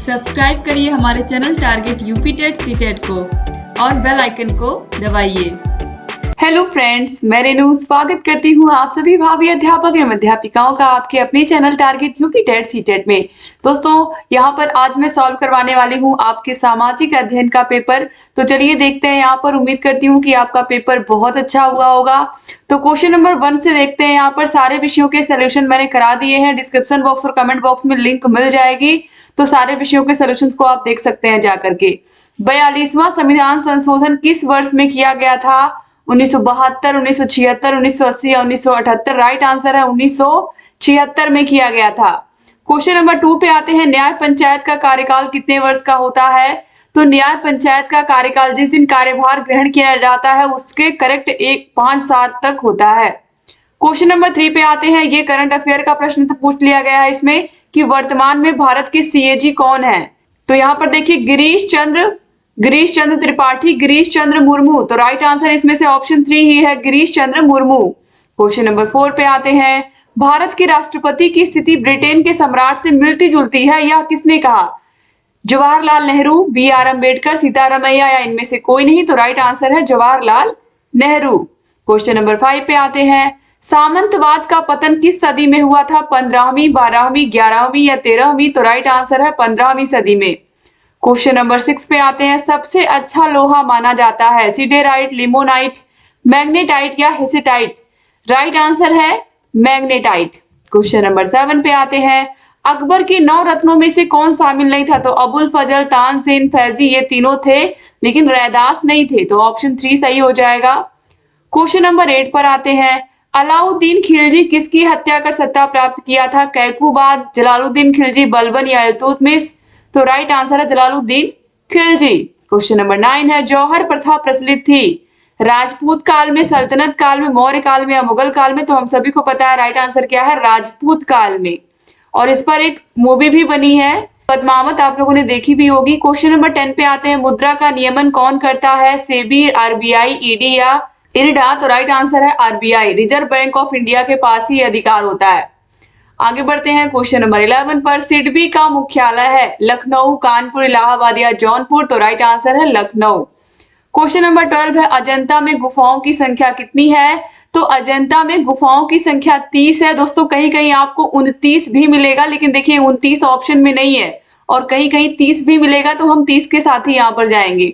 Subscribe करिए हमारे channel target UP TET CTET को और बेल आइकन को दबाइए। हेलो फ्रेंड्स, मैं रेनू स्वागत करती हूँ आप सभी भावी अध्यापक एवं अध्यापिकाओं का आपके अपने channel target UP TET CTET में। दोस्तों, यहाँ पर आज मैं सॉल्व करवाने वाली हूँ आपके सामाजिक अध्ययन का पेपर। तो चलिए देखते हैं। यहाँ पर उम्मीद करती हूँ कि आपका पेपर बहुत अच्छा हुआ होगा। तो क्वेश्चन नंबर 1 से देखते हैं। यहाँ पर सारे विषयों के सोल्यूशन मैंने करा दिए हैं। डिस्क्रिप्शन बॉक्स और कमेंट बॉक्स में लिंक मिल जाएगी, तो सारे विषयों के सोल्यूशंस को आप देख सकते हैं जाकर के। 42वां संविधान संशोधन किस वर्ष में किया गया था? 1972, 1976, 1980 या 1978? राइट आंसर है 1976 में किया गया था। क्वेश्चन नंबर 2 पे आते हैं। न्याय पंचायत का कार्यकाल कितने वर्ष का होता है? तो न्याय पंचायत का कार्यकाल जिस दिन कार्यभार ग्रहण किया जाता है उसके करेक्ट 5 साल तक होता है। क्वेश्चन नंबर 3 पे आते हैं। ये करंट अफेयर का प्रश्न तो पूछ लिया गया है इसमें कि वर्तमान में भारत के सीएजी कौन है? तो यहाँ पर देखिए गिरीश चंद्र त्रिपाठी, गिरीश चंद्र मुर्मू। तो राइट आंसर इसमें से ऑप्शन 3 ही है, गिरीश चंद्र मुर्मू। क्वेश्चन नंबर 4 पे आते हैं। भारत के राष्ट्रपति की स्थिति ब्रिटेन के सम्राट से मिलती जुलती है, यह किसने कहा? जवाहरलाल नेहरू, बी आर अम्बेडकर, सीतारामैया या इनमें से कोई नहीं? तो राइट आंसर है जवाहरलाल नेहरू। क्वेश्चन नंबर 5 पे आते हैं। सामंतवाद का पतन किस सदी में हुआ था? 15वीं, 12वीं, 11वीं या 13वीं? तो राइट आंसर है 15वीं सदी में। क्वेश्चन नंबर 6 पे आते हैं। सबसे अच्छा लोहा माना जाता है सिडेराइट, लिमोनाइट, मैग्नेटाइट या हेसिटाइट? राइट आंसर है मैग्नेटाइट। क्वेश्चन नंबर 7 पे आते हैं। अकबर के 9 रत्नों में से कौन शामिल नहीं था? तो अबुल फजल, तानसेन, फैजी ये तीनों थे, लेकिन रैदास नहीं थे। तो ऑप्शन 3 सही हो जाएगा। क्वेश्चन नंबर 8 पर आते हैं। अलाउद्दीन खिलजी किसकी हत्या कर सत्ता प्राप्त किया था? कैकूबाद, जलालुद्दीन खिलजी, बलबन या इल्तुतमिश? तो राइट आंसर है जलालुद्दीन खिलजी। क्वेश्चन नंबर 9 है। जौहर प्रथा प्रचलित थी राजपूत काल में, सल्तनत काल में, मौर्य काल में या मुगल काल में? तो हम सभी को पता है राइट आंसर क्या है, राजपूत काल में। और इस पर एक मूवी भी बनी है, पद्मावत, आप लोगों ने देखी भी होगी। क्वेश्चन नंबर 10 पे आते हैं। मुद्रा का नियमन कौन करता है? सेबी, आरबीआई, ईडी या इरडा? तो राइट आंसर है RBI. Reserve bank of India के पास ही अधिकार होता है। आगे बढ़ते हैं क्वेश्चन नंबर 11 पर। सिडबी का मुख्यालय है लखनऊ, कानपुर, इलाहाबाद या जौनपुर? तो राइट आंसर है लखनऊ। क्वेश्चन नंबर 12 है। अजंता में गुफाओं की संख्या कितनी है? तो अजंता में गुफाओं की संख्या 30 है। दोस्तों, कहीं कहीं आपको 29 भी मिलेगा, लेकिन देखिए 29 ऑप्शन में नहीं है, और कहीं कहीं 30 भी मिलेगा, तो हम 30 के साथ ही यहाँ पर जाएंगे।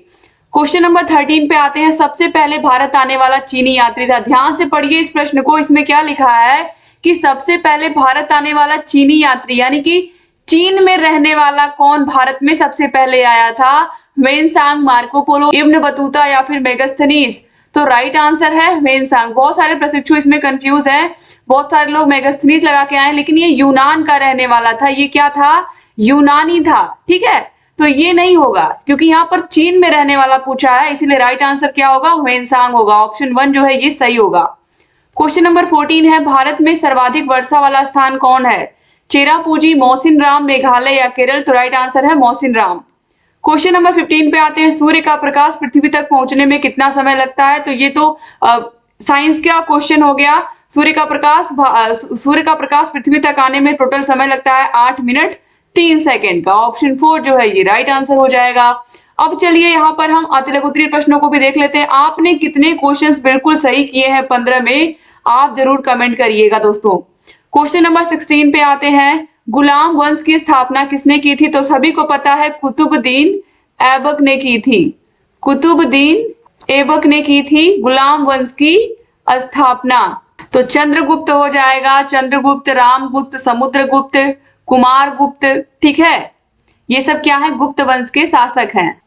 क्वेश्चन नंबर 13 पे आते हैं। सबसे पहले भारत आने वाला चीनी यात्री था। ध्यान से पढ़िए इस प्रश्न को। इसमें क्या लिखा है कि सबसे पहले भारत आने वाला चीनी यात्री, यानी कि चीन में रहने वाला कौन भारत में सबसे पहले आया था? Xuanzang, Marco Polo, Ibn Battuta या फिर मेगास्थनीज? तो राइट आंसर है वेनसांग। बहुत सारे प्रशिक्षु इसमें कंफ्यूज हैं, बहुत सारे लोग मेगास्थनीज लगा के आए, लेकिन ये यूनान का रहने वाला था। ये क्या था? यूनानी था। ठीक है, तो ये नहीं होगा क्योंकि यहाँ पर चीन में रहने वाला पूछा है, इसीलिए राइट आंसर क्या होगा? वेनसांग होगा। ऑप्शन 1 जो है ये सही होगा। क्वेश्चन नंबर 14 है। भारत में सर्वाधिक वर्षा वाला स्थान कौन है? चेरापूंजी, मौसिनराम, मेघालय या केरल? तो राइट आंसर है मौसिनराम। क्वेश्चन नंबर 15 पे आते हैं। सूर्य का प्रकाश पृथ्वी तक पहुंचने में कितना समय लगता है? तो ये तो साइंस का क्वेश्चन हो गया। सूर्य का प्रकाश पृथ्वी तक आने में टोटल समय लगता है 8 मिनट 3 सेकेंड का। ऑप्शन 4 जो है ये राइट आंसर हो जाएगा। अब चलिए यहाँ पर हम अति लघु उत्तरीय प्रश्नों को भी देख लेते हैं। आपने कितने क्वेश्चंस बिल्कुल सही किए हैं 15 में? आप जरूर कमेंट करिएगा दोस्तों। क्वेश्चन नंबर 16 पे आते हैं। गुलाम वंश की स्थापना किसने की थी? तो सभी को पता है कुतुबुद्दीन ऐबक ने की थी। कुतुबुद्दीन ऐबक ने की थी गुलाम वंश की स्थापना। तो चंद्रगुप्त हो जाएगा, चंद्रगुप्त, रामगुप्त, समुद्रगुप्त, कुमारगुप्त। ठीक है, ये सब क्या है? गुप्त वंश के शासक हैं।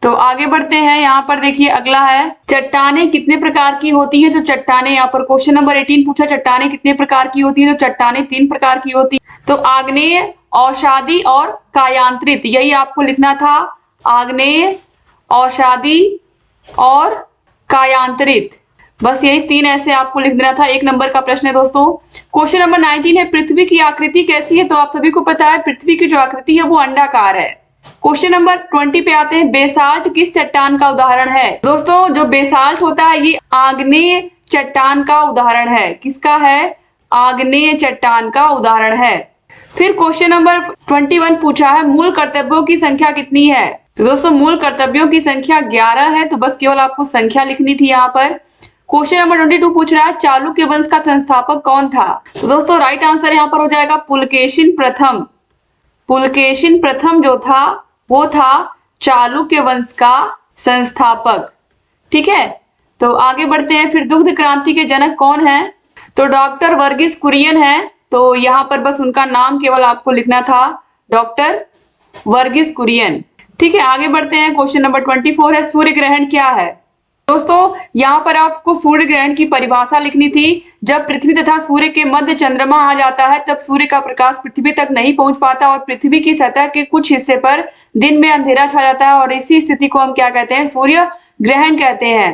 तो आगे बढ़ते हैं। यहाँ पर देखिए अगला है। चट्टानें कितने प्रकार की होती हैं? तो चट्टानें, यहाँ पर क्वेश्चन नंबर 18 पूछा चट्टानें कितने प्रकार की होती हैं? तो चट्टानें 3 प्रकार की होती हैं। तो आग्नेय, औषादी और कायांतरित, यही आपको लिखना था। आग्नेय, औषादी और कायांतरित, बस यही 3 ऐसे आपको लिख देना था। 1 नंबर का प्रश्न है दोस्तों। क्वेश्चन नंबर 19 है। पृथ्वी की आकृति कैसी है? तो आप सभी को पता है पृथ्वी की जो आकृति है वो अंडाकार है। क्वेश्चन नंबर 20 पे आते हैं। बेसाल्ट किस चट्टान का उदाहरण है? दोस्तों, जो बेसाल्ट होता है ये आग्नेय चट्टान का उदाहरण है। किसका है? आग्नेय चट्टान का उदाहरण है। फिर क्वेश्चन नंबर 21 पूछा है मूल कर्तव्यों की संख्या कितनी है। तो दोस्तों मूल कर्तव्यों की संख्या 11 है, तो बस केवल आपको संख्या लिखनी थी यहाँ पर। क्वेश्चन नंबर 22 पूछ रहा है चालुक्य वंश का संस्थापक कौन था। तो दोस्तों राइट आंसर यहाँ पर हो जाएगा पुलकेशिन प्रथम। पुलकेशिन प्रथम जो था वो था चालुक्य वंश का संस्थापक। ठीक है, तो आगे बढ़ते हैं। फिर दुग्ध क्रांति के जनक कौन है। तो डॉक्टर वर्गीस कुरियन है, तो यहाँ पर बस उनका नाम केवल आपको लिखना था, डॉक्टर वर्गीस कुरियन। ठीक है, आगे बढ़ते हैं। क्वेश्चन नंबर 24 है सूर्य ग्रहण क्या है। दोस्तों यहाँ पर आपको सूर्य ग्रहण की परिभाषा लिखनी थी। जब पृथ्वी तथा सूर्य के मध्य चंद्रमा आ जाता है तब सूर्य का प्रकाश पृथ्वी तक नहीं पहुंच पाता और पृथ्वी की सतह के कुछ हिस्से पर दिन में अंधेरा छा जाता है और इसी स्थिति को हम क्या कहते हैं, सूर्य ग्रहण कहते हैं।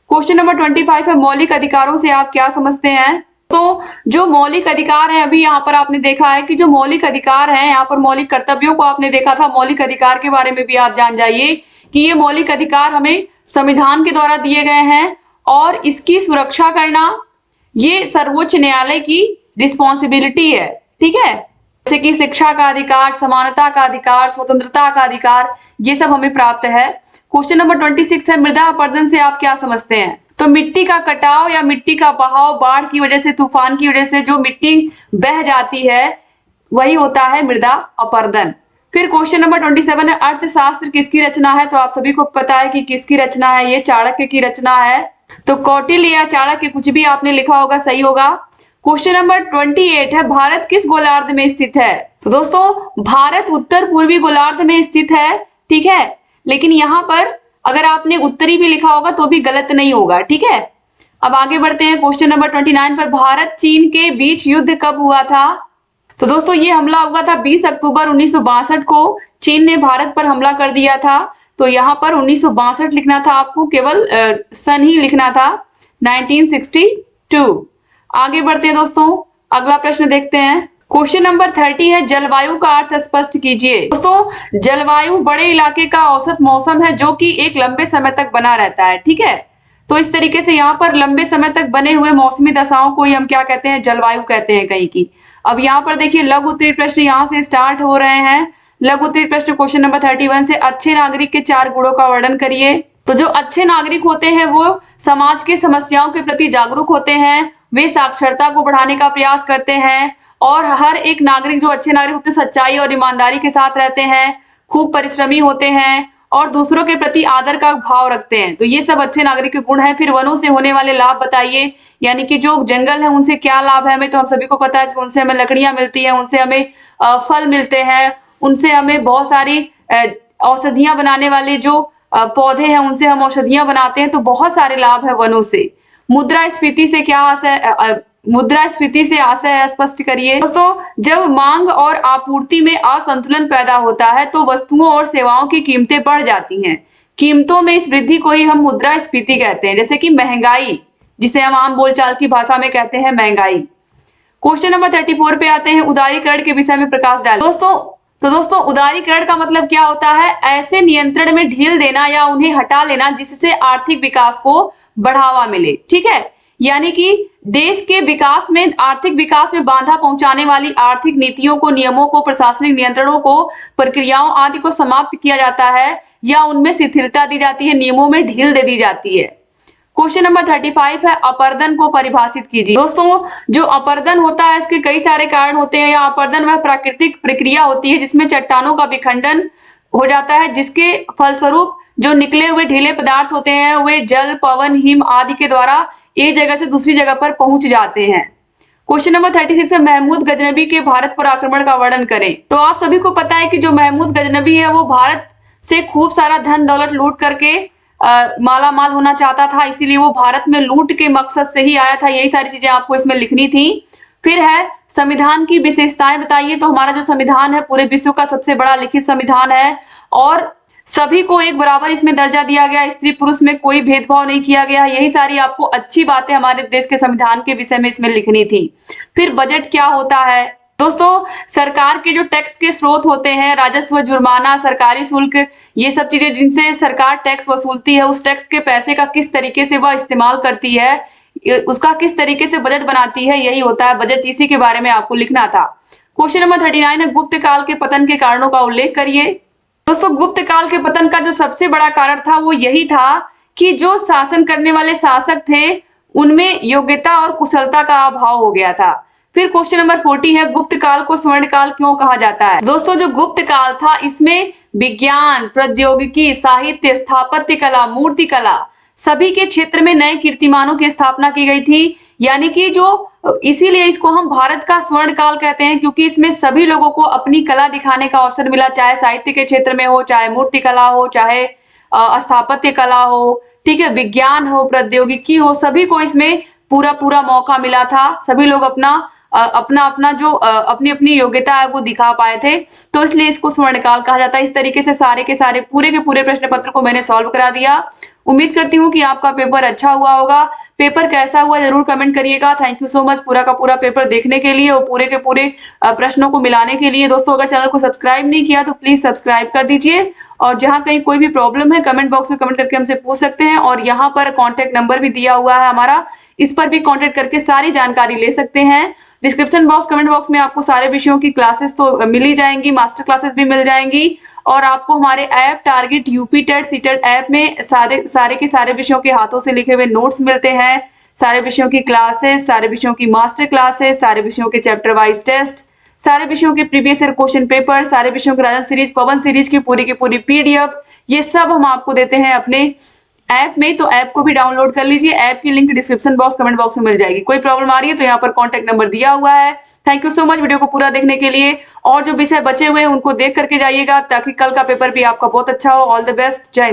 क्वेश्चन नंबर 25 है मौलिक अधिकारों से आप क्या समझते हैं। तो जो मौलिक अधिकार है, अभी यहाँ पर आपने देखा है कि जो मौलिक अधिकार है, यहाँ पर मौलिक कर्तव्यों को आपने देखा था, मौलिक अधिकार के बारे में भी आप जान जाइए कि ये मौलिक अधिकार हमें संविधान के द्वारा दिए गए हैं और इसकी सुरक्षा करना ये सर्वोच्च न्यायालय की रिस्पॉन्सिबिलिटी है। ठीक है, जैसे कि शिक्षा का अधिकार, समानता का अधिकार, स्वतंत्रता का अधिकार, ये सब हमें प्राप्त है। क्वेश्चन नंबर 26 है मृदा अपरदन से आप क्या समझते हैं। तो मिट्टी का कटाव या मिट्टी का बहाव, बाढ़ की वजह से, तूफान की वजह से जो मिट्टी बह जाती है वही होता है मृदा अपरदन। फिर क्वेश्चन नंबर 27 है अर्थशास्त्र किसकी रचना है। तो आप सभी को पता है कि किसकी रचना है, ये चाणक्य की रचना है। तो कौटिल्य या चाणक्य, कुछ भी आपने लिखा होगा सही होगा। क्वेश्चन नंबर 28 है भारत किस गोलार्ध में स्थित है। तो दोस्तों भारत उत्तर पूर्वी गोलार्ध में स्थित है। ठीक है, लेकिन यहाँ पर अगर आपने उत्तरी भी लिखा होगा तो भी गलत नहीं होगा। ठीक है, अब आगे बढ़ते हैं। क्वेश्चन नंबर 29 पर भारत चीन के बीच युद्ध कब हुआ था। तो दोस्तों ये हमला हुआ था 20 अक्टूबर 1962 को। चीन ने भारत पर हमला कर दिया था, तो यहाँ पर 1962 लिखना था, आपको केवल सन ही लिखना था, 1962। आगे बढ़ते हैं दोस्तों, अगला प्रश्न देखते हैं। क्वेश्चन नंबर 30 है जलवायु का अर्थ स्पष्ट कीजिए। दोस्तों जलवायु बड़े इलाके का औसत मौसम है जो कि एक लंबे समय तक बना रहता है। ठीक है, तो इस तरीके से यहाँ पर लंबे समय तक बने हुए मौसमी दशाओं को ही हम क्या कहते हैं, जलवायु कहते हैं कहीं की। अब यहाँ पर देखिए लघु उत्तरीय प्रश्न यहाँ से स्टार्ट हो रहे हैं। लघु उत्तरीय प्रश्न क्वेश्चन नंबर 31 से अच्छे नागरिक के 4 गुणों का वर्णन करिए। तो जो अच्छे नागरिक होते हैं वो समाज के समस्याओं के प्रति जागरूक होते हैं, वे साक्षरता को बढ़ाने का प्रयास करते हैं और हर एक नागरिक, जो अच्छे नागरिक होते हैं, सच्चाई और ईमानदारी के साथ रहते हैं, खूब परिश्रमी होते हैं और दूसरों के प्रति आदर का भाव रखते हैं। तो ये सब अच्छे नागरिक के गुण हैं। फिर वनों से होने वाले लाभ बताइए, यानी कि जो जंगल है उनसे क्या लाभ है हमें, तो हम सभी को पता है कि उनसे हमें लकड़ियां मिलती हैं, उनसे हमें फल मिलते हैं, उनसे हमें बहुत सारी औषधियां बनाने वाले जो पौधे हैं उनसे हम औषधियां बनाते हैं, तो बहुत सारे लाभ है वनों से। मुद्रास्फीति से क्या आशय, मुद्रास्फीति से आशय स्पष्ट करिए। दोस्तों जब मांग और आपूर्ति में असंतुलन पैदा होता है तो वस्तुओं और सेवाओं की कीमतें बढ़ जाती हैं। कीमतों में इस वृद्धि को ही हम मुद्रास्फीति कहते हैं, जैसे कि महंगाई, जिसे हम आम बोलचाल की भाषा में कहते हैं महंगाई। क्वेश्चन नंबर 34 पे आते हैं, उदारीकरण के विषय में प्रकाश डालें। दोस्तों उदारीकरण का मतलब क्या होता है, ऐसे नियंत्रण में ढील देना या उन्हें हटा लेना जिससे आर्थिक विकास को बढ़ावा मिले। ठीक है, यानी कि देश के विकास में, आर्थिक विकास में बाधा पहुंचाने वाली आर्थिक नीतियों को, नियमों को, प्रशासनिक नियंत्रणों को, प्रक्रियाओं आदि को समाप्त किया जाता है या उनमें शिथिलता दी जाती है, नियमों में ढील दे दी जाती है। क्वेश्चन नंबर 35 है अपरदन को परिभाषित कीजिए। दोस्तों जो अपरदन होता है इसके कई सारे कारण होते हैं, या अपरदन वह प्राकृतिक प्रक्रिया होती है जिसमें चट्टानों का विखंडन हो जाता है, जिसके फलस्वरूप जो निकले हुए ढीले पदार्थ होते हैं वे जल, पवन, हिम आदि के द्वारा एक जगह से दूसरी जगह पर पहुंच जाते हैं। क्वेश्चन नंबर 36 है महमूद गजनबी के भारत पर आक्रमण का वर्णन करें। तो आप सभी को पता है कि जो महमूद गजनबी है वो भारत से खूब सारा धन दौलत लूट करके माला माल होना चाहता था, इसीलिए वो भारत में लूट के मकसद से ही आया था। यही सारी चीजें आपको इसमें लिखनी थी। फिर है संविधान की विशेषताएं बताइए। तो हमारा जो संविधान है पूरे विश्व का सबसे बड़ा लिखित संविधान है और सभी को एक बराबर इसमें दर्जा दिया गया, स्त्री पुरुष में कोई भेदभाव नहीं किया गया। यही सारी आपको अच्छी बातें हमारे देश के संविधान के विषय में इसमें लिखनी थी। फिर बजट क्या होता है। दोस्तों सरकार के जो टैक्स के स्रोत होते हैं, राजस्व, जुर्माना, सरकारी शुल्क, ये सब चीजें जिनसे सरकार टैक्स वसूलती है, उस टैक्स के पैसे का किस तरीके से वह इस्तेमाल करती है, उसका किस तरीके से बजट बनाती है, यही होता है बजट। इसी के बारे में आपको लिखना था। क्वेश्चन नंबर 39 है, गुप्त काल के पतन के कारणों का उल्लेख करिए। दोस्तों, गुप्त काल के पतन का जो सबसे बड़ा कारण था वो यही था कि जो शासन करने वाले शासक थे उनमें योग्यता और कुशलता का अभाव हो गया था। फिर क्वेश्चन नंबर 40 है, गुप्त काल को स्वर्ण काल क्यों कहा जाता है। दोस्तों, जो गुप्त काल था इसमें विज्ञान, प्रौद्योगिकी, साहित्य, स्थापत्य कला, मूर्ति कला सभी के क्षेत्र में नए कीर्तिमानों की स्थापना की गई थी। यानी कि जो इसीलिए इसको हम भारत का स्वर्ण काल कहते हैं, क्योंकि इसमें सभी लोगों को अपनी कला दिखाने का अवसर मिला, चाहे साहित्य के क्षेत्र में हो, चाहे मूर्ति कला हो, चाहे स्थापत्य कला हो, ठीक है, विज्ञान हो, प्रौद्योगिकी हो, सभी को इसमें पूरा पूरा मौका मिला था। सभी लोग अपना अपना जो अपनी अपनी योग्यता है वो दिखा पाए थे, तो इसलिए इसको स्वर्णकाल कहा जाता है। इस तरीके से सारे के सारे पूरे के पूरे प्रश्न पत्र को मैंने सॉल्व करा दिया। उम्मीद करती हूँ कि आपका पेपर अच्छा हुआ होगा। पेपर कैसा हुआ जरूर कमेंट करिएगा। थैंक यू सो मच पूरा का पूरा पेपर देखने के लिए और पूरे के पूरे प्रश्नों को मिलाने के लिए। दोस्तों, अगर चैनल को सब्सक्राइब नहीं किया तो प्लीज सब्सक्राइब कर दीजिए, और जहां कहीं कोई भी प्रॉब्लम है कमेंट बॉक्स में कमेंट करके हमसे पूछ सकते हैं। और यहाँ पर कॉन्टेक्ट नंबर भी दिया हुआ है हमारा, इस पर भी कॉन्टेक्ट करके सारी जानकारी ले सकते हैं। डिस्क्रिप्शन बॉक्स, कमेंट बॉक्स में आपको सारे विषयों की क्लासेस तो मिल ही जाएंगी, मास्टर क्लासेस भी मिल जाएंगी, और आपको हमारे app target UP TET CTET app में सारे के सारे विषयों के हाथों से लिखे हुए नोट्स मिलते हैं, सारे विषयों की क्लासेस, सारे विषयों की मास्टर क्लासेस, सारे विषयों के चैप्टर वाइज टेस्ट, सारे विषयों के प्रीवियस ईयर क्वेश्चन पेपर, सारे विषयों के राजन सीरीज, पवन सीरीज की पूरी पीडीएफ, ये सब हम आपको देते हैं अपने ऐप में। तो ऐप को भी डाउनलोड कर लीजिए। ऐप की link description box, comment box में मिल जाएगी। कोई प्रॉब्लम आ रही है तो यहाँ पर कॉन्टेक्ट नंबर दिया हुआ है। Thank you so much video को पूरा देखने के लिए, और जो विषय बचे हुए हैं उनको देख करके जाइएगा ताकि कल का पेपर भी आपका बहुत अच्छा हो। All the best. जय